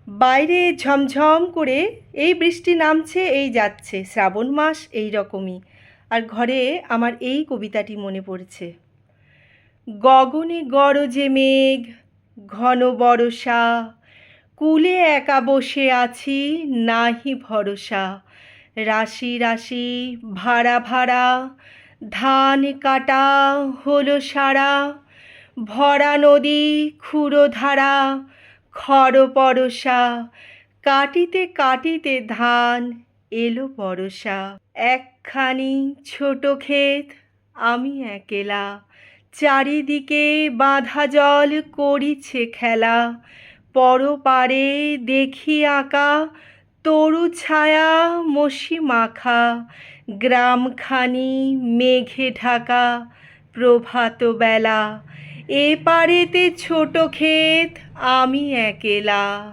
বাইরে ঝমঝম করে এই বৃষ্টি নামছে, এই যাচ্ছে, শ্রাবণ মাস এই রকমই। আর ঘরে আমার এই কবিতাটি মনে পড়ছে। গগনে গরজে মেঘ, ঘন বরষা, কূলে একা বসে আছি, নাহি ভরসা। রাশি রাশি ভাড়া ভাড়া, ধান কাটা হলো সারা। ভরা নদী ক্ষুরধারা, খর পরশা, কাটিতে কাটিতে ধান এলো বরষা। একখানি ছোট ক্ষেত, আমি একেলা, চারিদিকে বাঁধা জল করিছে খেলা। পরপারে দেখি আঁকা তরু ছায়া মসি মাখা, গ্রামখানি মেঘে ঢাকা প্রভাত বেলা। এ পারেতে ছোট ক্ষেত, আমি একেলা।